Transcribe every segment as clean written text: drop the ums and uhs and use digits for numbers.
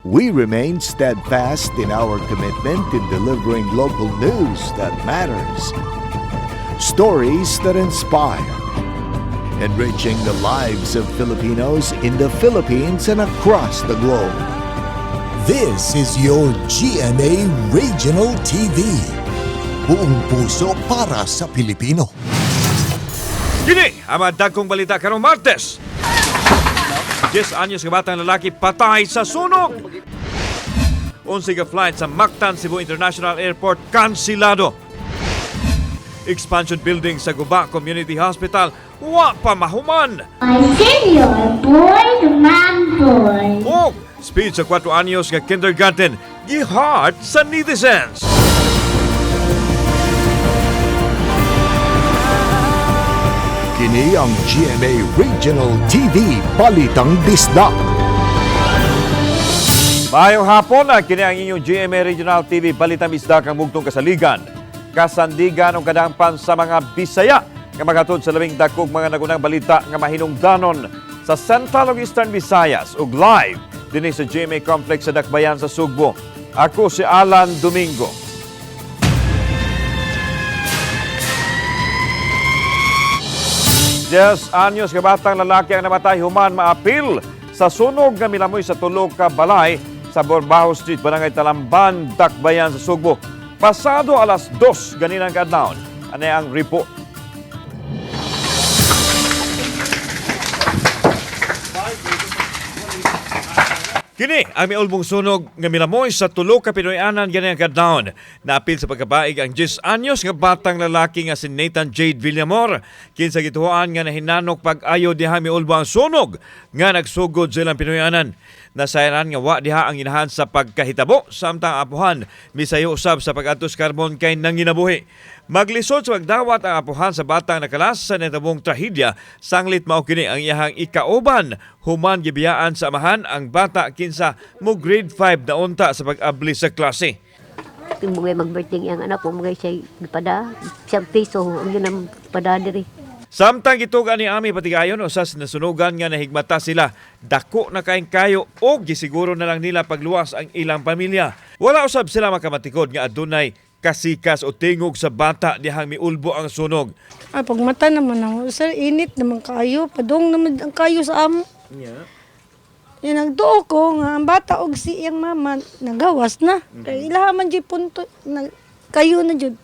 we remain steadfast in our commitment in delivering local news that matters, stories that inspire, enriching the lives of Filipinos in the Philippines and across the globe. This is your GMA Regional TV. Buong puso para sa Pilipino. Kini ang mga dagkong balita karong Martes. 10 anyos nga batang lalaki patay sa sunog. 11 ka flight sa Mactan Cebu International Airport kansilado. Expansion building sa Guba Community Hospital wa pa mahuman. My senior boy, the man boy. O speed sa 4 anyos nga kindergarten gihard sa netizens. Kini ang GMA Regional TV Balitang Bisdak. Maayong hapon na kini ang inyong GMA Regional TV Balitang Bisdak ang mugtong kasaligan. Kasandigan o kadampan sa mga Bisaya nga magatod sa labing dakog mga nagunang balita nga mahinungdanon sa Central ug Eastern Visayas ug live dinhi sa GMA Complex sa Dakbayan sa Sugbo. Ako si Alan Domingo. Yes, anyos nga batang lalaki ang namatay human maapil sa sunog nga milamoy sa tulog ka balay sa Borbaho Street, Barangay Talamban, Dakbayan sa Sugbo. Pasado alas 2 ganinang kadlawon. Ano ang report? Kini ang miulbong sunog nga milamoy sa tulo ka Pinoyanan ganang kadlawon. Naapil sa pagkabaig ang 10 anyos nga batang lalaki nga si Nathan Jade Villamor. Kinsa gituoan nga nahinanok pag-ayo diha miulbo ang sunog nga nagsugod silang Pinoyanan. Nasayaran nga wa diha ang inahan sa pagkahitabo samtang apuhan misayo usab sa pag-atos karbon kay nanginabuhi. Maglisod sa pagdawat ang apuhan sa batang nakalas sa natabong trahedya, sanglit mao kini ang iyahang ikauban. Human gibiyaan sa amahan ang bata kinsa mo grade 5 na unta sa pag-abli sa klase. Mugay mag-birthday ang anak ko, mugay siya ipada, siyang piso, ang yun ang pada diri. Samtang gitugan ni Ami Patigayon usas nasunugan nga nahigmata sila, dako na kaing kayo o gisiguro na lang nila pagluwas ang ilang pamilya. Wala usab sila makamatikod nga adunay kasikas o tingog sa bata dihang miulbo ang sunog. Ay, pagmata naman ako, sir, init naman kayo, padong naman ang kayo sa amo. Yeah. Yan ang tuo ko nga, ang bata og si iyang mama, nagawas na. Kaya ilahaman dyan punto, kayo na dyan.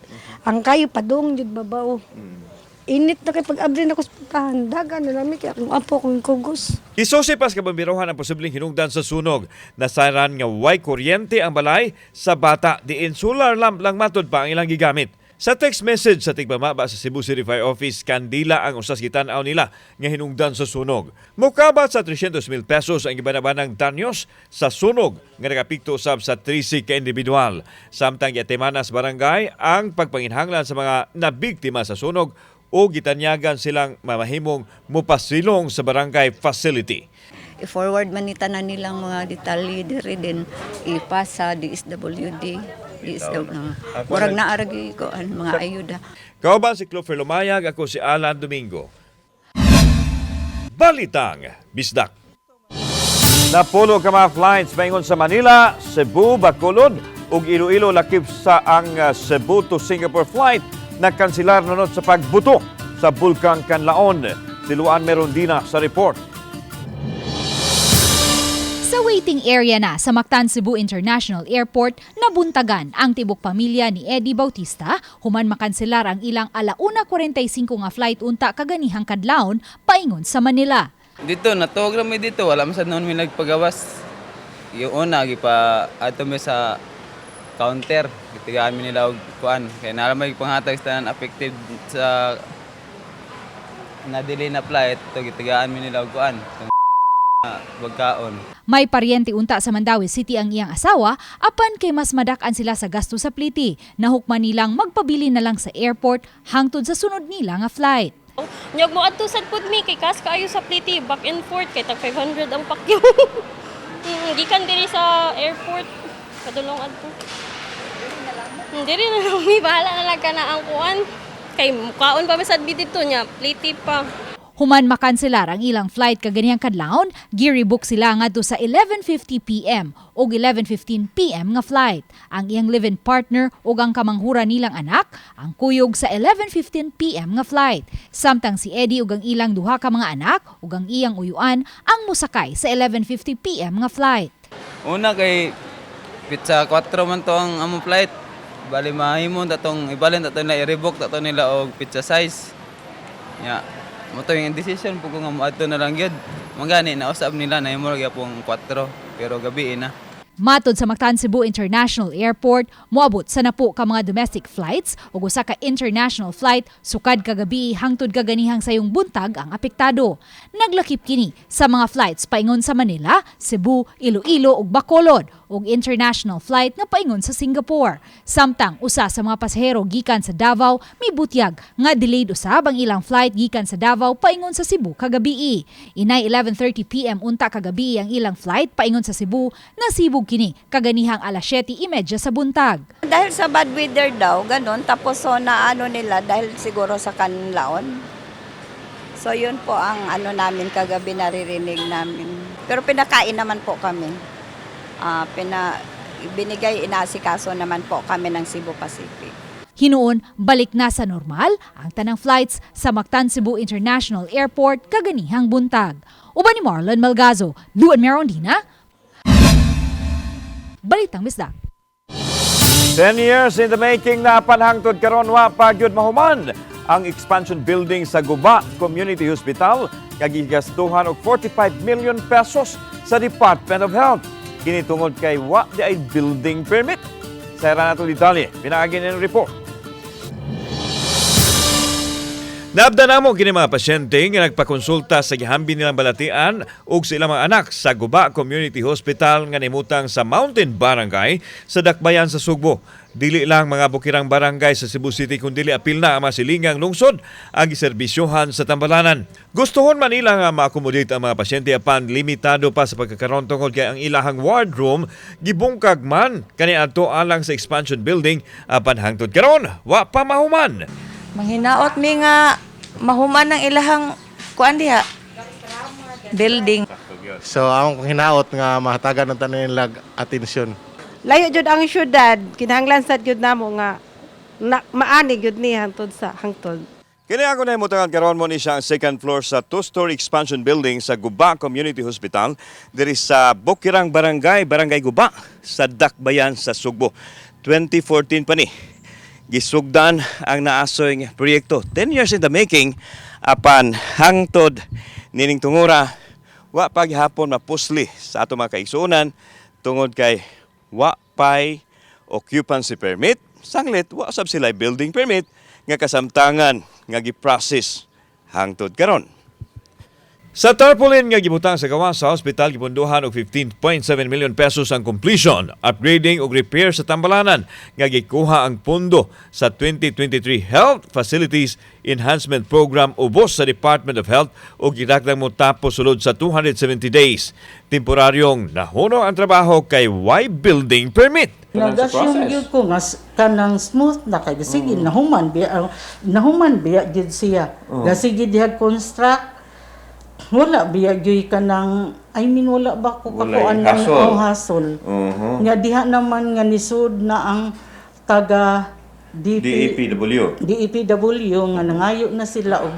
Ang kayo, padong dyan, babaw. Init na kay pag-abri na ko sa pagkahan, daga na namin, kaya kung apo kong kugos. Isosipas kabambirohan ang posibleng hinungdan sa sunog. Nasaran nga way kuryente ang balay sa bata diin solar lamp lang matod pa ang ilang gigamit. Sa text message sa tigmamaba sa Cebu City Fire Office, kandila ang usas gitan-aw nila nga hinungdan sa sunog. Mukabat sa 300,000 pesos ang gibanabanang danyos sa sunog nga nakapikto usab sa 30 ka individual. Samtang yatemanas barangay ang pagpanginhanglan sa mga nabiktima sa sunog o gitanyagan silang mamahimong mupasilong sa barangay facility. I-forward man nita na nilang mga detalye diri din ipasa DSWD. Murag naaragi ko ang mga ayuda. Kauban si Clover Lumayag, ako si Alan Domingo. Balitang Bisdak. Napulo ka mga flights maingon sa Manila, Cebu, Bacolod ug Iloilo lakip sa ang Cebu to Singapore flight nagkansilar nunod sa pagbuto sa Bulkang Canlaon. Siluan Merondina sa report. Sa waiting area na sa Mactan Cebu International Airport, nabuntagan ang tibok pamilya ni Eddie Bautista human makanselar ang ilang 1:45 nga flight unta kaganihang kadlawon paingon sa Manila. Dito natog ra mi dito wala man sad noon mi nagpagawas. Yung una gipa ato mi sa counter gitigaan mi nila og kuan kay nara may panghatag tanan affected sa na-delay na flight to gitigaan mi nila og kuan pagkaon. May paryente unta sa Mandawi City ang iyang asawa apan kay mas madak-an sila sa gasto sa pliti. Nahukman nilang magpabili na lang sa airport hangtod sa sunod nila nga flight. Nyog mo adto sad pud mi kay kas kaayo sa pliti back and forth kay tag 500 ang pakyo. Gikan diri sa airport kadulong adto. Diri na lang mi bahala na lang kana ang kuan. Kay mukaon pa sad dito nya pliti pa. Human makanselar ang ilang flight kaganihang kadlawon, gi-rebook sila ngadto sa 11:50 PM o 11:15 PM nga flight. Ang iyang live-in partner ug ang kamanghura nilang anak ang kuyog sa 11:15 PM nga flight. Samtang si Eddie ug ang ilang duha ka mga anak ug ang iyang uyuan ang musakay sa 11:50 PM nga flight. Una kay pizza 4 man to ang among flight. Bali mahimon tatong ibalin tatong na i-rebook tatong nila og pizza size. Ya. Mo to yung decision pug nga moadto na lang gyud. Mangani na usab nila na imo gyapon 4 pero gabi na. Matod sa Mactan Cebu International Airport, moabot sa napo ka mga domestic flights ug usa ka international flight sukad kagabi hangtod kaganihang sayong buntag ang apektado. Naglakip kini sa mga flights paingon sa Manila, Cebu, Iloilo ug Bacolod ug international flight nga paingon sa Singapore. Samtang usa sa mga pasahero gikan sa Davao mibutyag nga delayed usab ang ilang flight gikan sa Davao paingon sa Cebu kagabi. Inay 11:30 PM unta kagabi ang ilang flight paingon sa Cebu na sibog kini kaganihang alas 7:30 sa buntag. Dahil sa bad weather daw, ganun. Tapos so na ano nila dahil siguro sa kanlaon. So yun po ang ano namin kagabi naririnig namin. Pero pinakain naman po kami. Binigay inasikaso naman po kami ng Cebu Pacific. Hinuon, balik na sa normal ang tanang flights sa Mactan Cebu International Airport kaganihang buntag. Uban ni Marlon Malgazo, Duan Merondina, Balitang Misda. 10 years in the making na panhangtod karon wa pa gyud mahuman ang expansion building sa Guba Community Hospital kagigastuhan og 45 million pesos sa Department of Health. Kini tungod kay wa di ay building permit. Sa nato detalye, pinaagi ng report. Naabda namo kini mga pasyente nga nagpakonsulta sa gihambi nilang balatian ug sa ilang mga anak sa Guba Community Hospital nga nimutang sa Mountain Barangay sa Dakbayan sa Sugbo. Dili lang mga bukirang barangay sa Cebu City kundi apil na ang masilingang lungsod ang giserbisyohan sa Tambalanan. Gustuhon man nila nga ma-accommodate ang mga pasyente apan limitado pa sa pagkakaroon tungod kay ang ilahang ward room gibungkag man kaniadto alang sa expansion building apan hangtod karon wa pa mahuman. Manghinaot mi nga mahuman ng ilahang kuan diha building. So ang hinaot nga mahatagan ng tanan nila atensyon. Layo jud ang syudad, kinahanglan sad jud namo nga maanig jud ni hangtod sa hangtod. Kini ako na imutangan karon mo ni siya ang second floor sa two-story expansion building sa Guba Community Hospital diri sa Bukirang Barangay, Barangay Guba sa Dakbayan sa Sugbo. 2014 pa ni gisugdan ang naasoy nga proyekto. 10 years in the making apan hangtod nining tungura wa pa gihapon mapusli sa ato mga kaigsuonan tungod kay wa pay occupancy permit, sanglit wa sab sila building permit nga kasamtangan nga gi-process hangtod karon. Sa tarpaulin nga gibutang sa gawa sa hospital gipunduhan og 15.7 million pesos ang completion, upgrading ug repair sa Tambalanan nga gikuha ang pondo sa 2023 Health Facilities Enhancement Program ubos sa Department of Health ug gidagdag mo tapos sulod sa 270 days. Temporaryong nahuno ang trabaho kay Y building permit. Nag-assume gyud ko nga kanang smooth na kay sige nahuman biya gyud siya. Sige diha construct wala biya gyud kanang wala ba ko kakuan ng hasol. Nga diha naman nga nisud na ang taga DEPW nga nangayo na sila og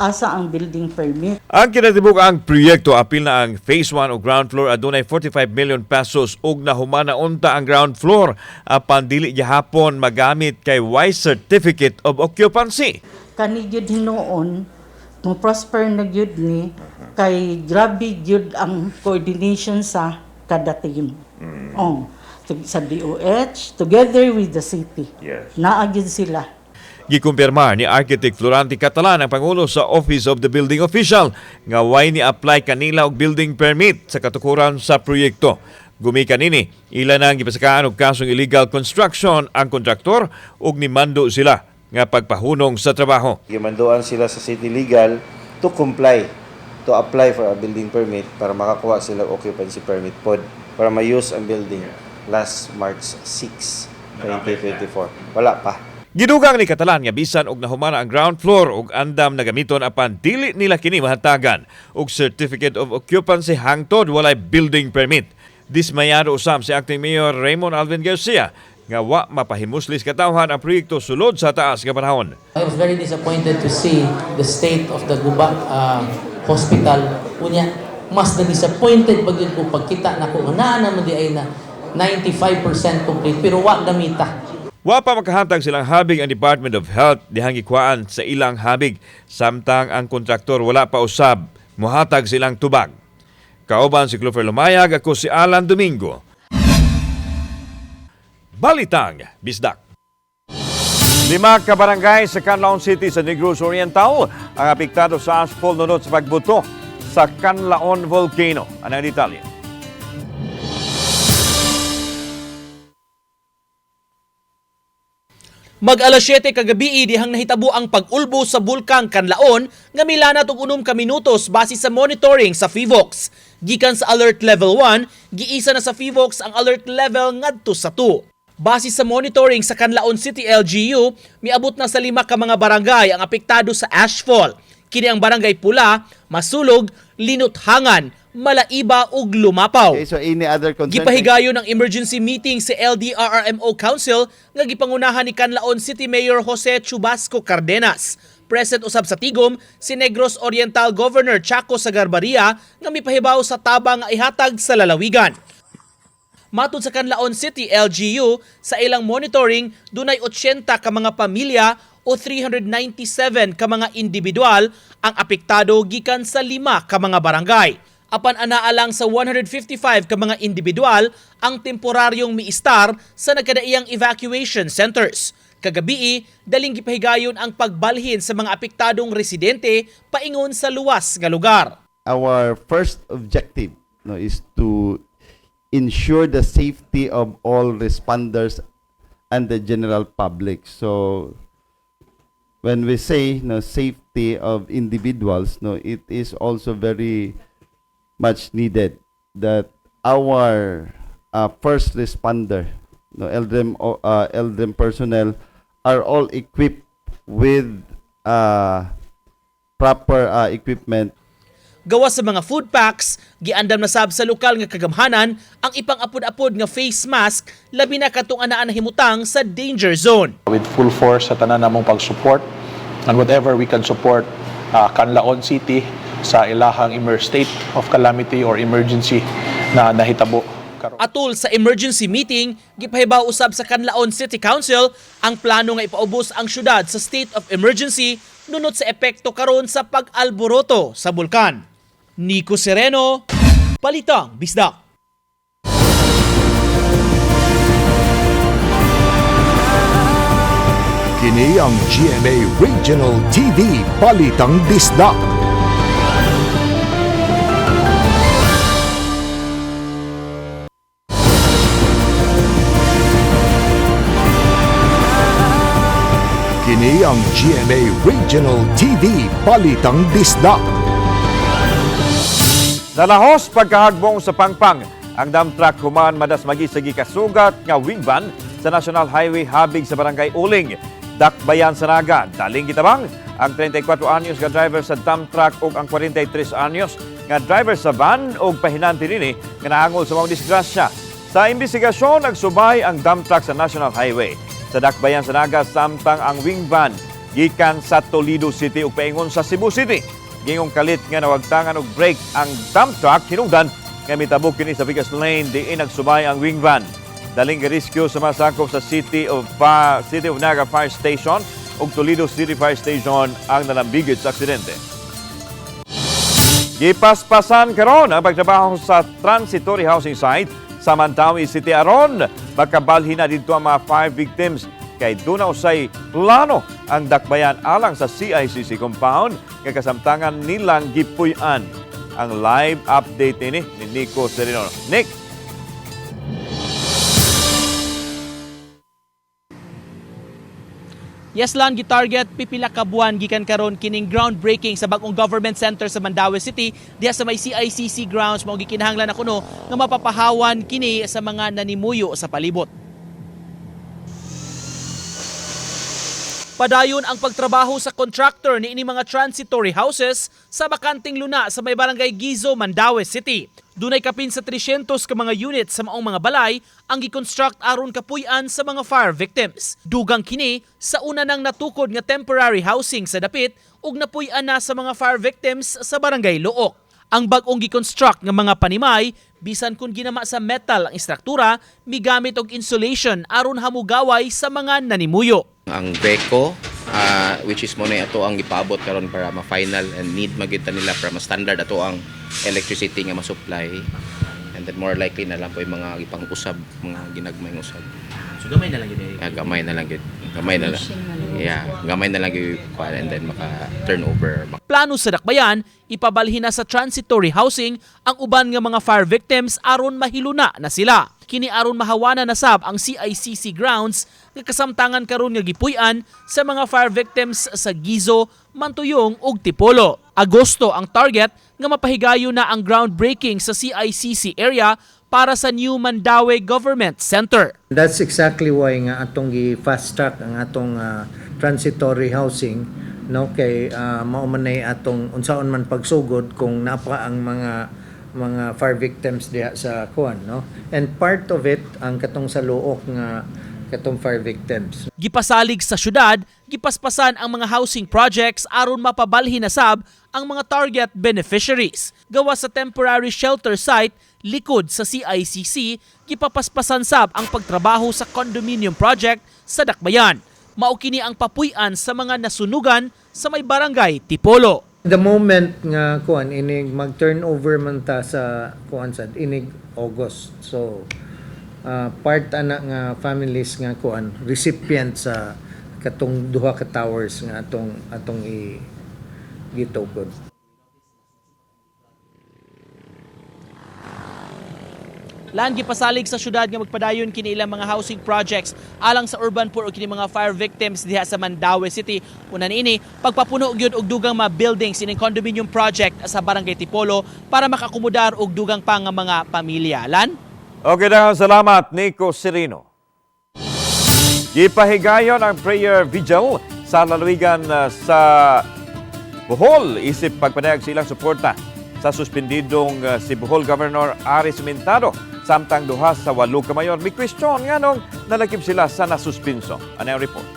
asa ang building permit. Ang kinatibuk ang proyekto apil na ang phase 1 o ground floor adunay 45 million pesos ug nahumana unta ang ground floor apan dili gihapon magamit kay Y certificate of occupancy. Kani gyud hinuon mo prosper na gyud ni kay grabe gyud ang coordination sa kada team. Sa DOH together with the city. Naa gyud sila. Gikumpirma ni Architect Florante Catalan ang Pangulo sa Office of the Building Official nga way ni apply kanila og building permit sa katukuran sa proyekto. Gumikan nini, ila nang gipasakaan og kasong illegal construction ang kontraktor ug nimando sila nga pagpahunong sa trabaho. Gimandoan sila sa city legal to comply, to apply for a building permit para makakuha sila occupancy permit pod para ma-use ang building last March 6, 2024. Wala pa. Gidugang ni Catalan nga bisan og nahumana ang ground floor og andam na gamiton apan dili nila kini mahatagan og certificate of occupancy hangtod walay building permit. Dismayado usab si acting mayor Raymond Alvin Garcia nga wa mapahimuslis katawhan ang proyekto sulod sa taas nga panahon. I was very disappointed to see the state of the Guba hospital. Unya, mas na-disappointed pag yun ko pagkita na ko na naman di ay na 95% complete pero wa gamita. Wa pa makahantag silang habig ang Department of Health dihang gikwaan sa ilang habig samtang ang kontraktor wala pa usab mohatag silang tubag. Kauban si Clover Lumayag, ako si Alan Domingo. Balitang Bisdak. 5 ka barangay sa Canlaon City sa Negros Oriental ang apektado sa asphalt nunod sa pagbuto sa Canlaon Volcano. Anong detalye? Mag-alas 7 kagabi dihang nahitabo ang pag-ulbo sa bulkang Canlaon nga milana og 6 ka minutos base sa monitoring sa FIVOX. Gikan sa Alert Level 1, giisa na sa FIVOX ang Alert Level ngadto sa 2. Base sa monitoring sa Canlaon City LGU, miabot na sa 5 ka mga barangay ang apektado sa ashfall. Kini ang barangay Pula, Masulog, Linuthangan, Malaiba ug Lumapaw. Okay, so any other concern? Gipahigayon ng emergency meeting sa LDRRMO Council nga gipangunahan ni Canlaon City Mayor Jose Chubasco Cardenas. Present usab sa tigom si Negros Oriental Governor Chaco Sagarbaria nga mipahibaw sa tabang nga ihatag sa lalawigan. Matud sa Canlaon City LGU, sa ilang monitoring, dunay 80 ka mga pamilya o 397 ka mga individual ang apektado gikan sa 5 ka mga barangay. Apan anaalang sa 155 ka mga individual ang temporaryong miistar sa nagkadaiyang evacuation centers. Kagabi, daling gipahigayon ang pagbalhin sa mga apektadong residente paingon sa luwas nga lugar. Our first objective is to ensure the safety of all responders and the general public. So when we say safety of individuals, it is also very much needed that our first responder, LDREM personnel are all equipped with proper equipment. Gawas sa mga food packs, giandam na sab sa lokal nga kagamhanan ang ipang-apod-apod nga face mask labi na katong anaan na himutang sa danger zone. With full force sa tanan namong pag-support and whatever we can support Canlaon City sa ilahang state of calamity or emergency na nahitabo. Atul sa emergency meeting, gipahibaw usab sa Canlaon City Council ang plano nga ipaubos ang syudad sa state of emergency nunod sa epekto karon sa pag-alboroto sa bulkan. Nico Sereno, Balitang Bisdak. Kini ang GMA Regional TV Balitang Bisdak. Kini ang GMA Regional TV Balitang Bisdak. Nalahos pagkahagbong sa Pangpang, ang dump truck human madasmagi sa gikasugat nga wing van sa National Highway habig sa Barangay Uling, Dakbayan sa Naga. Daling gitabang ang 34 anyos nga driver sa dump truck ug ang 43 anyos nga driver sa van ug pahinanti nini nga naangol sa mga disgrasya. Sa imbestigasyon, nagsubay ang dump truck sa National Highway sa Dakbayan sa Naga samtang ang wing van gikan sa Toledo City ug paingon sa Cebu City. Gingong kalit nga nawagtangan og brake ang dump truck hinungdan nga mitabok kini sa Vigas Lane diin nagsubay ang wing van. Daling rescue sa masakop sa City of Naga Fire Station ug Toledo City Fire Station ang nalambigit sa aksidente. Gipaspasan karon ang pagtrabaho sa transitory housing site sa Mantawi City aron makabalhin na dito ang mga 5 victims kay doon na usay plano ang dakbayan alang sa CICC compound nga kasamtangan nilang gipuy-an. Ang live update ni Nico Sereno. Nick! Yeslan gitarget pipila ka buwan gikan karon kining groundbreaking sa bagong government center sa Mandaue City diha sa may CICC grounds mao gikinahanglan na kuno nga mapapahawan kini sa mga nanimuyo sa palibot. Padayon ang pagtrabaho sa contractor ni ini mga transitory houses sa bakanting luna sa may barangay Gizo, Mandaue City. Dunay kapin sa 300 ka mga units sa maong mga balay ang gi-construct aron kapuy-an sa mga fire victims. Dugang kini sa una nang natukod nga temporary housing sa dapit ug napuy-an na sa mga fire victims sa barangay Luok. Ang bag-ong gi-construct nga mga panimay bisan kun ginama sa metal ang istruktura, migamit og insulation aron hamugaway sa mga nanimuyo. Ang Beco, which is mo na ito ang ipaabot karon para ma-final and need magita nila para ma-standard ato ang electricity nga ma-supply. And then more likely na lang po yung mga ipang-usab, mga ginagmayng usab. So gamay na lang yun. Gamay na lang yun. Gamay na lang. Yeah, gamay na lang yun and then maka-turnover. Plano sa dakbayan, ipabalhin na sa transitory housing ang uban nga mga fire victims aron mahiluna na sila. Kini aron mahawana na sab ang CICC grounds nga kasamtangan karon nga gipuy-an sa mga fire victims sa Gizo, Mantuyong ug Tipolo. Agosto ang target nga mapahigayon na ang groundbreaking sa CICC area para sa New Mandaue Government Center. That's exactly why nga atong gi-fast track ang atong transitory housing, no, kay maumanay atong unsaon man pagsugod kung napa ang mga fire victims diha sa kuan, no, and part of it ang katong sa Luok nga katong fire victims. Gipasalig sa syudad, gipaspasan ang mga housing projects aron mapabalhin na sab ang mga target beneficiaries. Gawa sa temporary shelter site likod sa CICC, gipapaspasan sab ang pagtrabaho sa condominium project sa Dakbayan. Mao kini ang papuy-an sa mga nasunugan sa may barangay Tipolo. The moment nga kuan inig mag-turnover man ta sa kuan sad inig August. So part ana nga families nga kuan recipient sa katong duha ka towers nga atong gitugod. Lan gipasalig sa syudad nga magpadayon kini ilang mga housing projects alang sa urban poor o kini mga fire victims diha sa Mandaue City. Una niini pagpapuno gyud og dugang mga buildings ining condominium project sa barangay Tipolo para makakomodar og dugang pa nga mga pamilya. Lan? Okay na, salamat Nico Serino. Gipahigayon ang prayer vigil sa lalawigan sa Bohol isip pagpanayag silang suporta sa suspendidong si Bohol Governor Aris Mintado samtang duha sa 8 ka mayor. May question nga nung nalakip sila sa nasuspenso. Ano yung report?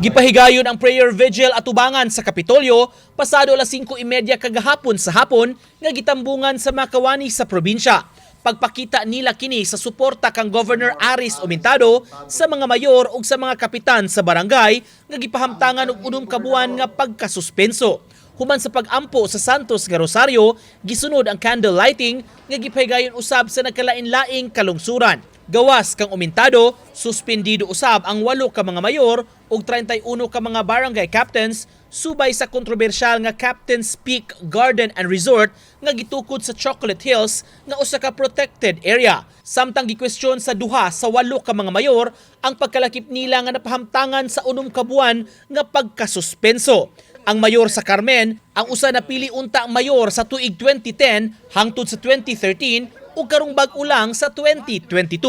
Gipahigayon ang prayer vigil atubangan sa Kapitolyo pasado alas 5:30 kagahapon sa hapon nga gitambungan sa makawani sa probinsya. Pagpakita nila kini sa suporta kang Governor Aris Mintado sa mga mayor ug sa mga kapitan sa barangay nga gipahamtangan og 6 ka buwan nga pagkasuspenso. Human sa pag-ampo sa Santos nga Rosario, gisunod ang candle lighting nga gipahigayon usab sa nagkalain-laing kalungsuran. Gawas kang Mintado, suspendido usab ang 8 ka mga mayor ug 31 ka mga barangay captains subay sa kontrobersyal nga Captain's Peak Garden and Resort nga gitukod sa Chocolate Hills nga usa ka protected area. Samtang gikwestiyon sa duha sa 8 ka mga mayor ang pagkalakip nila nga napahamtangan sa 6 ka buwan nga pagkasuspenso. Ang mayor sa Carmen, ang usa na pili unta mayor sa tuig 2010 hangtod sa 2013 ug karong bag-o lang sa 2022.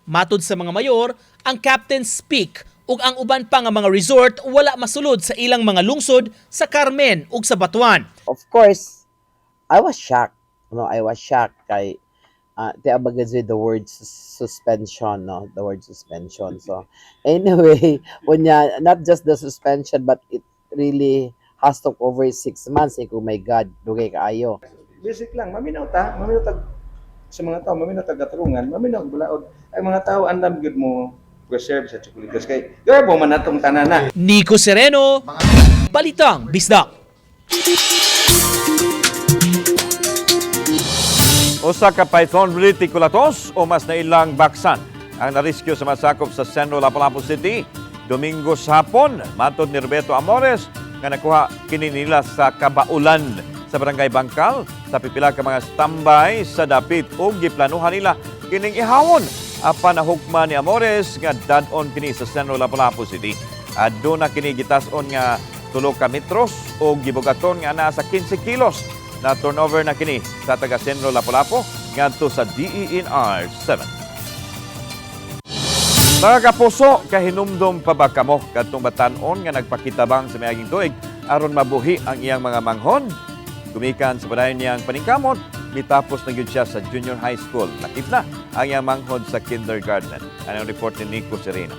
Matod sa mga mayor, ang Captain's Peak ug ang uban pa nga mga resort wala masulod sa ilang mga lungsod sa Carmen ug sa Batuan. Of course, I was shocked. No, I was shocked kay tiabagad the word suspension, no, the word suspension. So anyway, not just the suspension but it really has took over 6 months. Oh my God, dugay kaayo. Basic lang, maminaw sa mga tao, maminaw taga-tarungan, maminaw bulaod. Ay mga tao andam gud mo preserve sa chocolates kay garbo man natong tanana. Nico Sereno, Balitang Bisdak. Usa ka python reticulatus o mas na ilang baksan ang narescue sa masakop sa Centro Lapu-Lapu City Domingo sa hapon. Matod ni Roberto Amores nga nakuha kini nila sa Kabaulan sa Barangay Bangkal sa pipila ka mga standby sa dapit ug giplanuhan nila kining ihawon apan nahukma ni Amores nga dadon kini sa Centro Lapu-Lapu City. Aduna kini gitason nga 3 ka metros o gibugaton nga naa sa 15 kilos. Na turnover na kini sa taga Centro Lapu-Lapu ngadto sa DENR 7. Mga kapuso, kahinumdom pa ba kamo kadtong batan-on nga nagpakitabang sa mayaging tuig aron mabuhi ang iyang mga manghon? Gumikan sa padayon niyang paningkamot, mitapos na gyud siya sa junior high school. Lakip na ang iyang manghon sa kindergarten. Ano ang report ni Nico Sereno?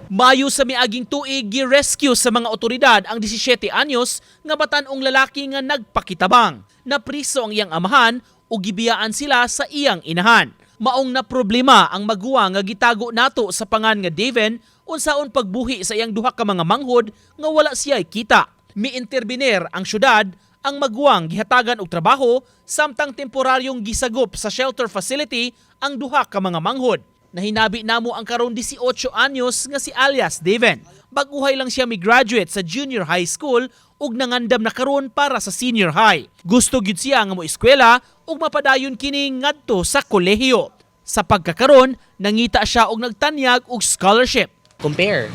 Mayo sa miaging tuig gi-rescue sa mga otoridad ang 17 anyos nga batan-ong lalaki nga nagpakitabang. Napriso ang iyang amahan ug gibiyaan sila sa iyang inahan. Maong na problema ang maguwang nga gitago nato sa pangan nga Daven unsaon pagbuhi sa iyang duha ka mga manghod nga wala siya kita. Miinterbiner ang syudad, ang maguwang gihatagan og trabaho samtang temporaryong gisagop sa shelter facility ang duha ka mga manghod. Nahinabi namo ang karon 18 anyos nga si alias Daven. Baguhay lang siya mi-graduate sa junior high school ug nangandam na karon para sa senior high. Gusto gyud siya nga moeskwela ug mapadayon kini ngadto sa kolehiyo. Sa pagkakaron, nangita siya og nagtanyag og scholarship. Compare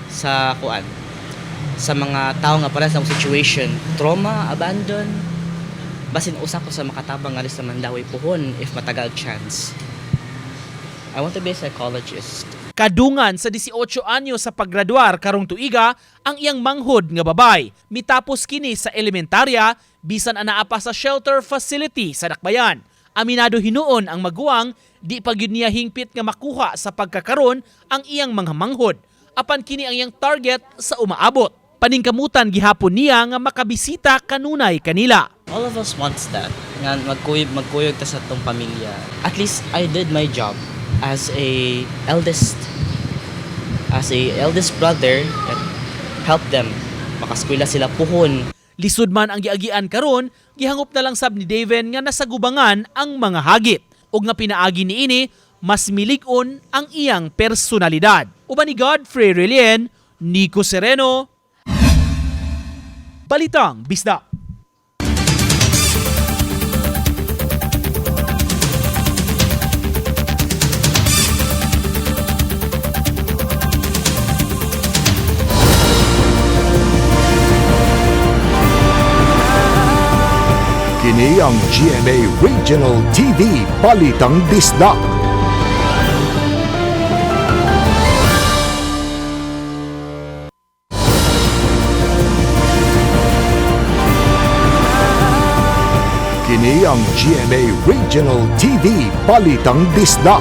sa sa mga tao nga para sa situation, trauma, abandon, basin usa ko sa makatabang alis naman daway puhon if matagal chance. I want to be a psychologist. Kadungan sa 18 anyo sa paggraduar karong tuiga ang iyang manghod nga babay. Mitapos kini sa elementarya, bisan anaa pa sa shelter facility sa Dakbayan. Aminado hinuon ang maguwang, di pa gyud niya hingpit nga makuha sa pagkakaron ang iyang mga manghod. Apan kini ang iyang target sa umaabot. Paningkamutan gihapon niya nga makabisita kanunay kanila. All of us wants that. Nga magkuyog ta sa tong pamilya. At least I did my job as a eldest brother that helped them. Makaskwela sila puhon. Lisod man ang giagian karon, gihangop na lang sab ni Daven nga nasagubangan ang mga hagit. Og nga pinaagi niini, mas milig-on ang iyang personalidad. Uban ni Godfrey Relien, Nico Sereno, Balitang Bisdak. Kini ang GMA Regional TV Balitang Bisdak. Kini ang GMA Regional TV Balitang Bisdak.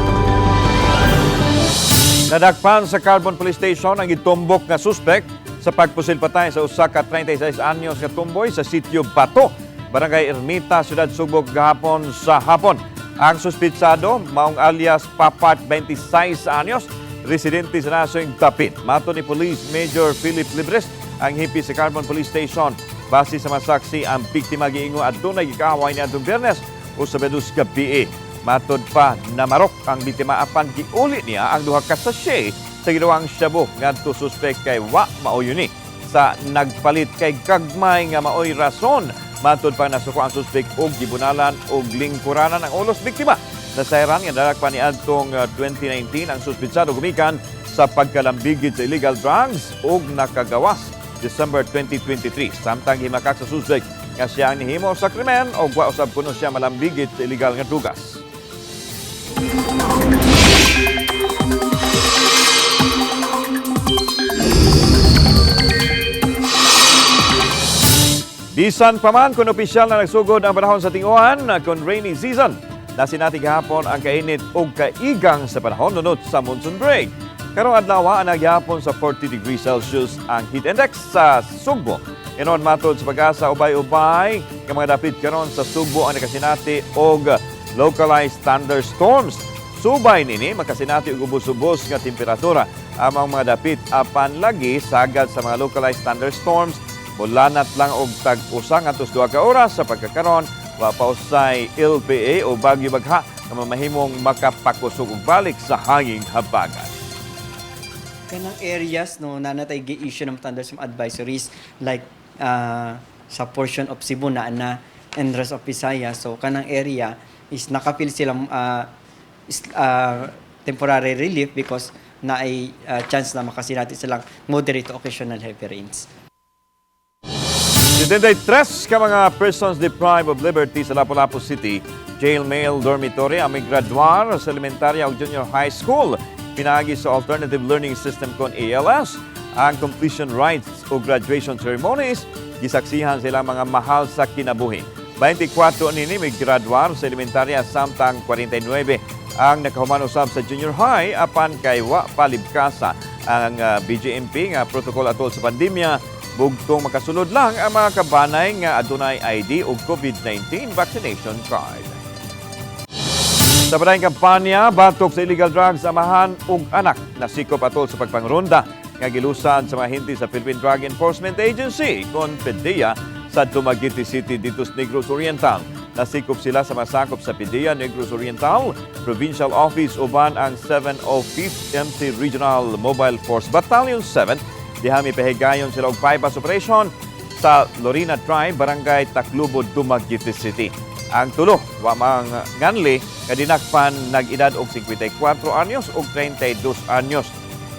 Nadakpan sa Carbon Police Station ang gitumbok nga suspect sa pagpusil patay sa usa ka 36 anyos nga tumboy sa sitio Bato, Barangay Ermita, Ciudad Subo gahapon sa hapon. Ang suspitsado maong alias Papat 26 anyos, residente sa nasong Tapit. Mato ni Police Major Philip Libres ang hipi sa Carbon Police Station. Base sa masaksi, ang biktima giingo adunay gikaway niya adtong Biyernes o sa Bedus gabi. Matod pa na marok ang biktima apan giuli niya ang duha ka sachet sa ginawang shabu ngadto suspect kay wa maoy ni sa nagpalit kay gagmay nga maoy rason. Matod pa nasuko ang suspect og gibunalan og lingkuranan ang ulos biktima. Nasayran nga dalak pa ni adtong 2019 ang suspitsado gumikan sa pagkalambigid sa illegal drugs og nakagawas December 2023. Samtang himakak sa suspect nga siya ang nihimo sa krimen og wa usab kuno siya malambigid sa illegal nga drugas. Bisan pa man kung opisyal na nagsugod ang panahon sa tinguhan kung rainy season, nasinati gahapon ang kainit o kaigang sa panahon nunot sa monsoon break. Karong adlaw ang nagyapon sa 40 degrees Celsius ang heat index sa Sugbo. Inon matod sa pag-asa ubay-ubay nga mga dapit karon sa Sugbo ang nakasinati og localized thunderstorms. Subay nini makasinati og ubos-ubos nga temperatura amang mga dapit apan lagi sagad sa mga localized thunderstorms. Mulanat lang og tag-usa ngantos 2 ka oras sa pagkakaron wa pa usay LPA o bagyo bagha na mamahimong makapakusog og balik sa hanging habagat. Kanang areas no nanatay gi-issue ng thunderstorm advisories like sa portion of Cebu na and rest of Visayas. So kanang area is nakapil silang temporary relief because na ay chance na makasinati silang moderate to occasional heavy rains. 73 ka mga persons deprived of liberty sa Lapu-Lapu City jail male dormitory ang may graduar sa elementarya o junior high school. Pinagi sa Alternative Learning System kon ALS ang completion rites o graduation ceremonies. Gisaksihan sila mga mahal sa kinabuhi. 24 nini may graduar sa elementarya samtang 49 ang nakahuman usab sa junior high apan kay wa palibkasa ang BJMP nga protocol atol sa pandemya. Bugtong makasulod lang ang mga kabanay nga adunay ID o COVID-19 vaccination card. Sa badayong kampanya, batok sa illegal drugs amahan ug anak na sikop atol sa pagpangronda nga gilusan sa mga hinti sa Philippine Drug Enforcement Agency kon PDEA sa Dumaguete City dito sa Negros Oriental. Nasikop sila sa masakop sa PDEA Negros Oriental Provincial Office uban ang 705th MC Regional Mobile Force Battalion 7. Diha mipahigayon sila og bypass operation sa Lorina Tribe, Barangay Taclobo, Dumaguete City. Ang tulo, wa mang nganli, nga dinakpan nag-edad og 54 anyos ug 32 anyos.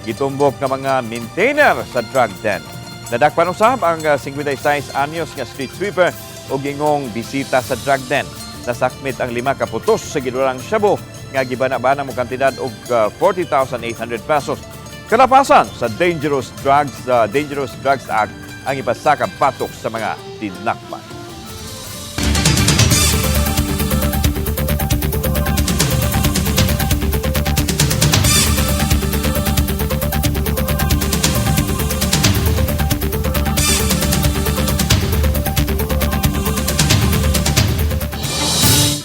Gitumbok nga mga maintainer sa drug den. Nadakpan usab ang 56 anyos nga street sweeper ug gingong bisita sa drug den. Nasakmit ang 5 ka putos sa gidurang shabu nga gibana-bana mo kantidad og 40,800 pesos. Kalapasan sa Dangerous Drugs Act ang ipasaka patok sa mga tinakpan.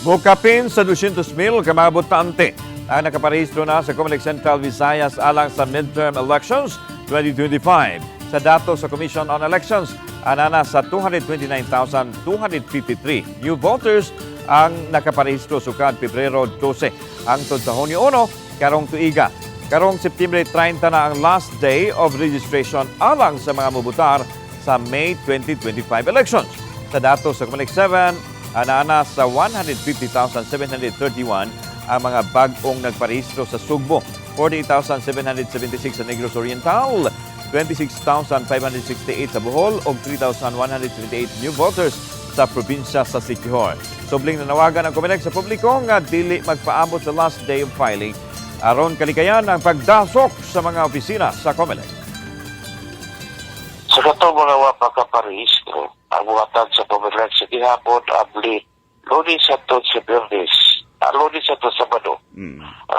Bukapin sa 200,000 ka mga botante ang nakaparehistro na sa Comelec Central Visayas alang sa midterm elections 2025. Sa datos sa Commission on Elections, anana sa 229,253 new voters ang nakaparehistro sukad Pebrero 12. Hangtod sa Hunyo 1, karong tuiga. Karong September 30 na ang last day of registration alang sa mga mubutar sa May 2025 elections. Sa datos sa Comelec 7, anana sa 150,731 ang mga bagong nagparehistro sa Sugbo, 48,776 sa Negros Oriental, 26,568 sa Bohol ug 3,178 new voters sa probinsya sa Siquijor. Subling nanawagan ang Comelec sa publiko nga dili magpaabot sa last day of filing aron kalikayan ang pagdasok sa mga opisina sa Comelec. Sa katong mga pagkaparehistro, ang buhatag sa Comelec sa gihapon abli Lunes at sa Biyernes, Lunes at Sabado.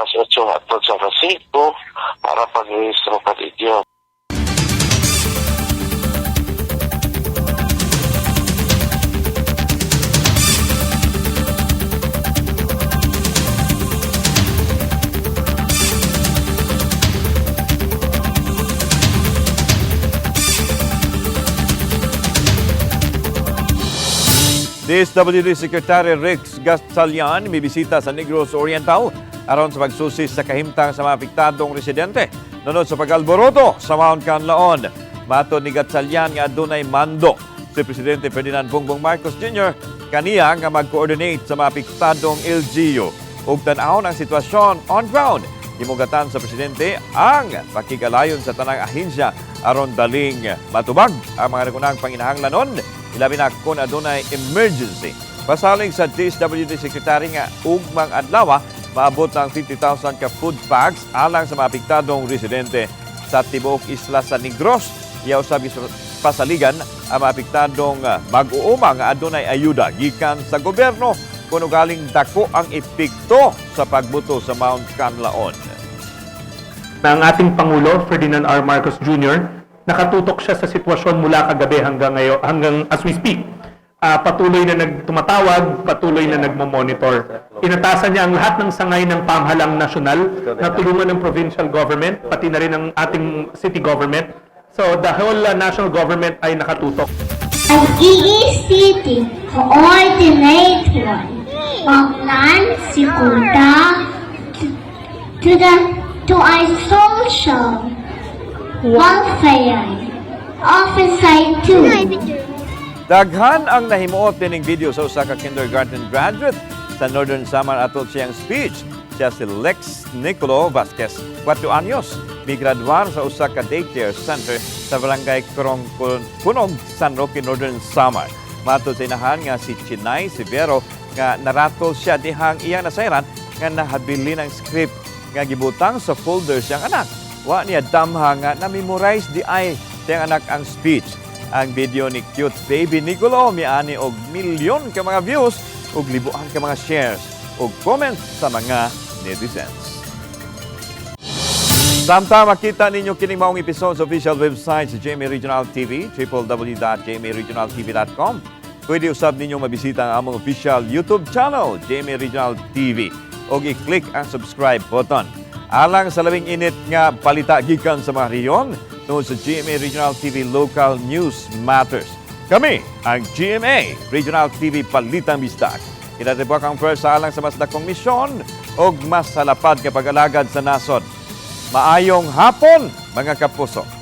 Sa 8 at sa Rasito para pag-rehistro ka ninyo. DSWD Secretary Rex Gatchalian may bisita sa Negros Oriental aron sa pagsusi sa kahimtang sa mga apektadong residente nunod sa pag-alboroto sa Mount Canlaon. Matod ni Gatchalian nga adunay mando si Presidente Ferdinand Bongbong Marcos Jr. kaniya nga mag-coordinate sa mga apektadong LGU ug tan-awon ang sitwasyon on ground. Himugatan sa Presidente ang pakigalayon sa tanang ahensya aron daling matubag ang mga nagunang panginahanglanon ilabi na kung adunay emergency. Pasaling sa DSWD Secretary nga ugmang adlaw maabot ang 50,000 ka food packs alang sa mga apektadong residente sa tibuok isla sa Negros. Iyaw sabi sa pasaligan ang mga apektadong mag-uuma nga adunay ayuda gikan sa gobyerno kung galing dako ang epekto sa pagbuto sa Mount Canlaon. Ang ating Pangulo, Ferdinand R. Marcos Jr., nakatutok siya sa sitwasyon mula kagabi hanggang as we speak. Patuloy na tumatawag, patuloy na nagmo-monitor. Inatasan niya ang lahat ng sangay ng pamahalang nasyonal na tulungan ng provincial government, pati na rin ang ating city government. So the whole national government ay nakatutok. Ang EECT coordinator paglan si Kuda to our social welfare officer 2. Daghan ang nahimuot dining video sa usa ka kindergarten graduate sa Northern Samar atol siyang speech. Siya si Lex Nicolo Vasquez, 4 anyos, migraduar sa usa ka daycare center sa barangay Punog, San Roque, Northern Samar. Matod sa inahan nga si Chinay Severo nga naratol siya dihang iyang nasayran nga nahabili ng script nga gibutang sa folder siyang anak. Wa niya damha nga na-memorize di ay siyang anak ang speech. Ang video ni cute baby Nicolo miani og milyon ka mga views ug libuan ka mga shares ug comments sa mga netizens. Samtang makita ninyo kining maong episode sa official website sa GMA Regional TV, www.gmaregionaltv.com. Pwede usab ninyo mabisita ang among official YouTube channel, GMA Regional TV, o i-click ang subscribe button. Alang sa labing init nga balita gikan sa mga rehiyon, tungod sa GMA Regional TV Local News Matters. Kami ang GMA Regional TV Palitang Bisdak. Itatibok ang first alang sa mas dakong misyon o mas salapad kapag alagad sa nasod. Maayong hapon, mga kapuso.